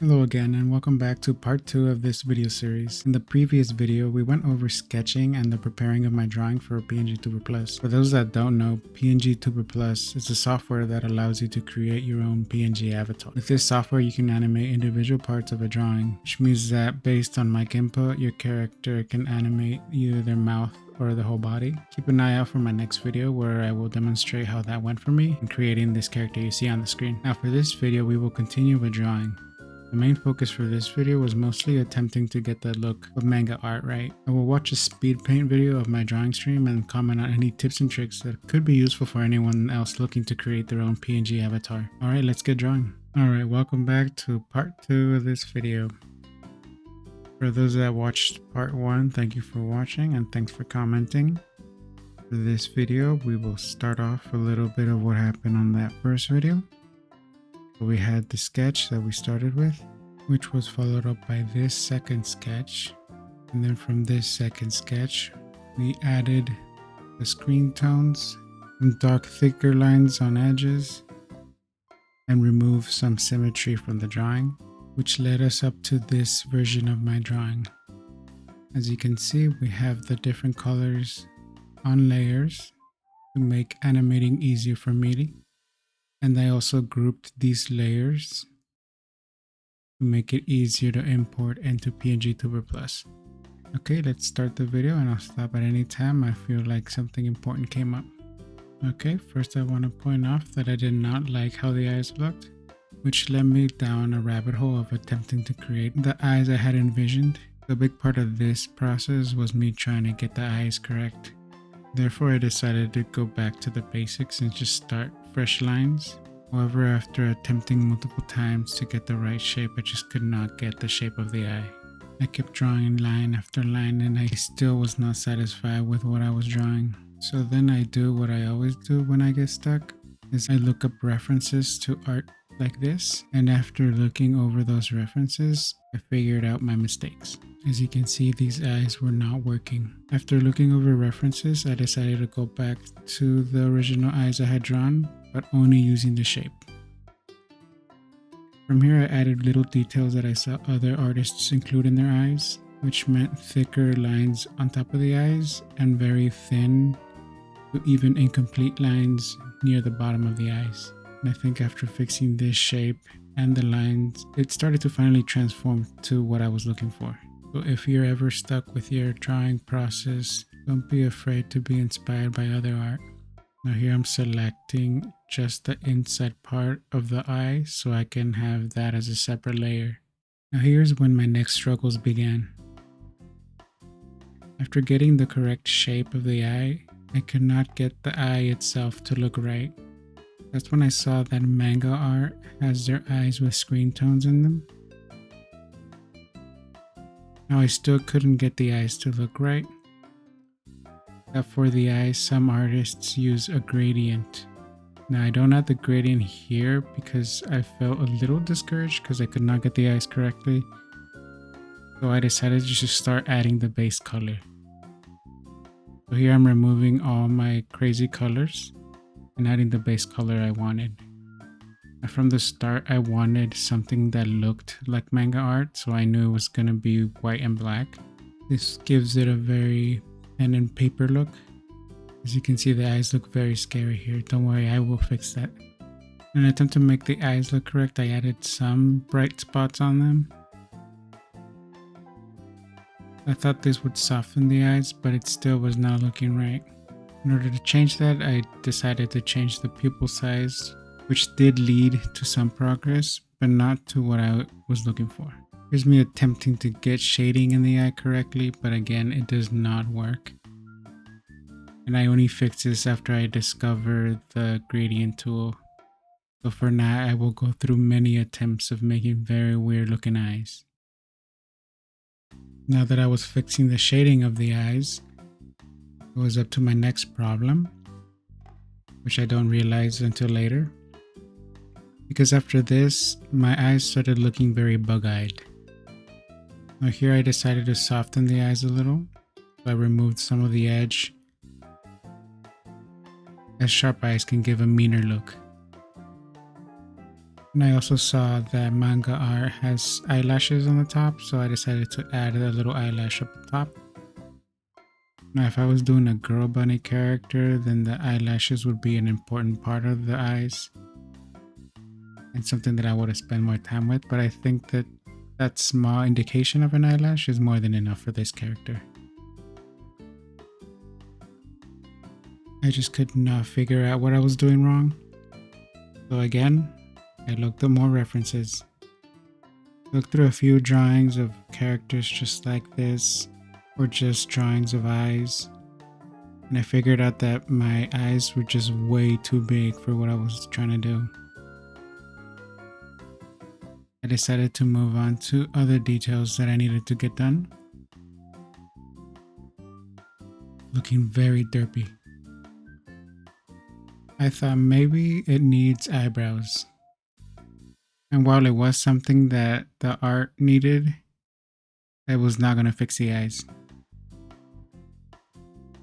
Hello again and welcome back to part 2 of this video series. In the previous video, we went over sketching and the preparing of my drawing for PNGTuber Plus. For those that don't know, PNGTuber Plus is a software that allows you to create your own PNG avatar. With this software, you can animate individual parts of a drawing, which means that based on mic input, your character can animate either their mouth or the whole body. Keep an eye out for my next video where I will demonstrate how that went for me in creating this character you see on the screen. Now for this video, we will continue with drawing. The main focus for this video was mostly attempting to get the look of manga art right. I will watch a speed paint video of my drawing stream and comment on any tips and tricks that could be useful for anyone else looking to create their own PNG avatar. Alright, let's get drawing. Alright, welcome back to part 2 of this video. For those that watched part 1, thank you for watching and thanks for commenting. For this video, we will start off a little bit of what happened on that first video. We had the sketch that we started with, which was followed up by this second sketch. And then from this second sketch, we added the screen tones, some dark thicker lines on edges, and removed some symmetry from the drawing, which led us up to this version of my drawing. As you can see, we have the different colors on layers to make animating easier for me. And I also grouped these layers to make it easier to import into PNGTuber Plus. Okay, let's start the video and I'll stop at any time I feel like something important came up. Okay, first I want to point off that I did not like how the eyes looked, which led me down a rabbit hole of attempting to create the eyes I had envisioned. The big part of this process was me trying to get the eyes correct. Therefore, I decided to go back to the basics and just start fresh lines. However, after attempting multiple times to get the right shape, I just could not get the shape of the eye. I kept drawing line after line and I still was not satisfied with what I was drawing. So then I do what I always do when I get stuck, is I look up references to art like this, and after looking over those references, I figured out my mistakes. As you can see, these eyes were not working. After looking over references, I decided to go back to the original eyes I had drawn, but only using the shape. From here, I added little details that I saw other artists include in their eyes, which meant thicker lines on top of the eyes and very thin to even incomplete lines near the bottom of the eyes. And I think after fixing this shape and the lines, it started to finally transform to what I was looking for. So if you're ever stuck with your drawing process, don't be afraid to be inspired by other art. Now here I'm selecting just the inside part of the eye so I can have that as a separate layer. Now here's when my next struggles began. After getting the correct shape of the eye, I could not get the eye itself to look right. That's when I saw that manga art has their eyes with screen tones in them. Now I still couldn't get the eyes to look right. But for the eyes, some artists use a gradient. Now I don't have the gradient here because I felt a little discouraged because I could not get the eyes correctly. So I decided to just start adding the base color. So here I'm removing all my crazy colors and adding the base color I wanted. And from the start, I wanted something that looked like manga art, so I knew it was gonna be white and black. This gives it a very pen and paper look. As you can see, the eyes look very scary here. Don't worry, I will fix that. In an attempt to make the eyes look correct, I added some bright spots on them. I thought this would soften the eyes, but it still was not looking right. In order to change that, I decided to change the pupil size, which did lead to some progress, but not to what I was looking for. Here's me attempting to get shading in the eye correctly, but again, it does not work. And I only fixed this after I discovered the gradient tool. So for now, I will go through many attempts of making very weird looking eyes. Now that I was fixing the shading of the eyes, it was up to my next problem, which I don't realize until later. Because after this, my eyes started looking very bug-eyed. Now here I decided to soften the eyes a little. So I removed some of the edge, as sharp eyes can give a meaner look. And I also saw that manga art has eyelashes on the top, so I decided to add a little eyelash up the top. Now, if I was doing a girl bunny character, then the eyelashes would be an important part of the eyes and something that I would have spent more time with, but I think that that small indication of an eyelash is more than enough for this character. I just could not figure out what I was doing wrong. So again, I looked up more references. Looked through a few drawings of characters just like this, or just drawings of eyes. And I figured out that my eyes were just way too big for what I was trying to do. I decided to move on to other details that I needed to get done. Looking very derpy. I thought maybe it needs eyebrows. And while it was something that the art needed, it was not going to fix the eyes.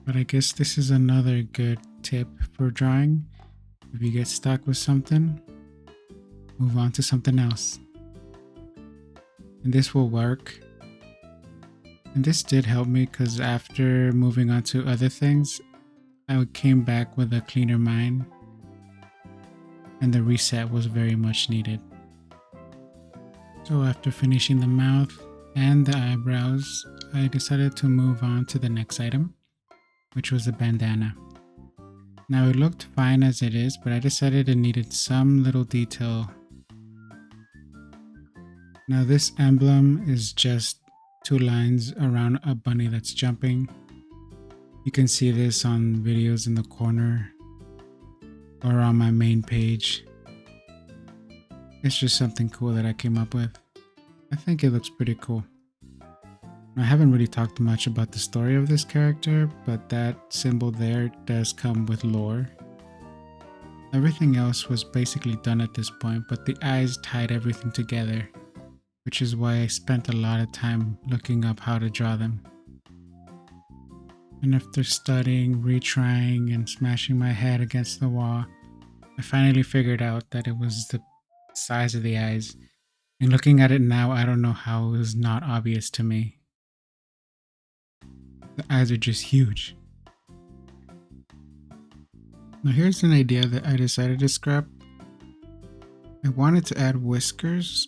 But I guess this is another good tip for drawing. If you get stuck with something, move on to something else. And this will work. And this did help me because after moving on to other things, I came back with a cleaner mind. And the reset was very much needed. So after finishing the mouth and the eyebrows, I decided to move on to the next item, which was a bandana. Now it looked fine as it is, but I decided it needed some little detail. Now this emblem is just two lines around a bunny that's jumping. You can see this on videos in the corner or on my main page. It's just something cool that I came up with. I think it looks pretty cool. I haven't really talked much about the story of this character, but that symbol there does come with lore. Everything else was basically done at this point, but the eyes tied everything together, which is why I spent a lot of time looking up how to draw them. And after studying, retrying, and smashing my head against the wall, I finally figured out that it was the size of the eyes. And looking at it now, I don't know how it was not obvious to me. The eyes are just huge. Now here's an idea that I decided to scrap. I wanted to add whiskers,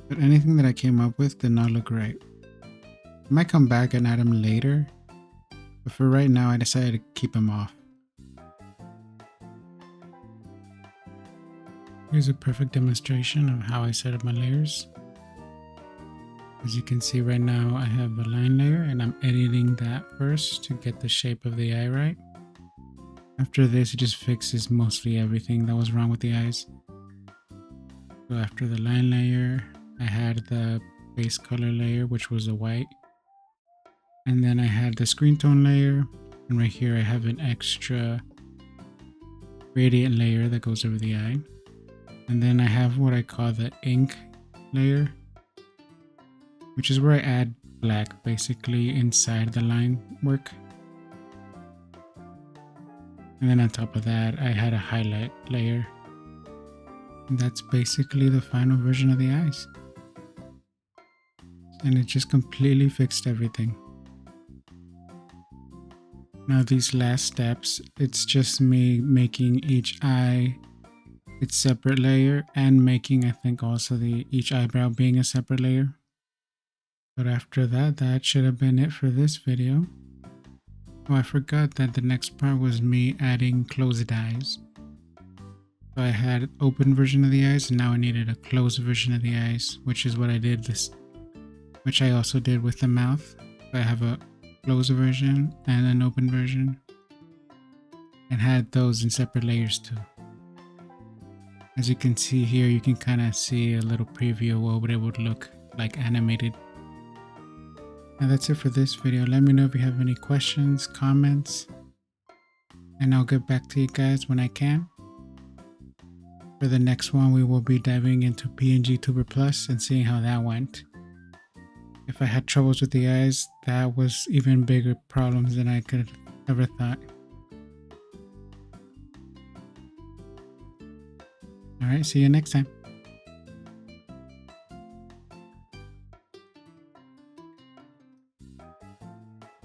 but anything that I came up with did not look right. I might come back and add them later, but for right now I decided to keep them off. Here's a perfect demonstration of how I set up my layers. As you can see right now, I have a line layer and I'm editing that first to get the shape of the eye right. After this, it just fixes mostly everything that was wrong with the eyes. So after the line layer, I had the base color layer, which was a white. And then I had the screen tone layer. And right here, I have an extra gradient layer that goes over the eye. And then I have what I call the ink layer, which is where I add black basically inside the line work. And then on top of that, I had a highlight layer. And that's basically the final version of the eyes. And it just completely fixed everything. Now these last steps, it's just me making each eye its separate layer and making, I think, also each eyebrow being a separate layer. But after that, that should have been it for this video. Oh, I forgot that the next part was me adding closed eyes. So I had open version of the eyes and now I needed a closed version of the eyes, which is what I did which I also did with the mouth. So I have a closed version and an open version and had those in separate layers too. As you can see here, you can kind of see a little preview of what it would look like animated. Now that's it for this video. Let me know if you have any questions, comments, and I'll get back to you guys when I can. For the next one, we will be diving into PNGTuber Plus and seeing how that went. If I had troubles with the eyes, that was even bigger problems than I could have ever thought. All right, see you next time.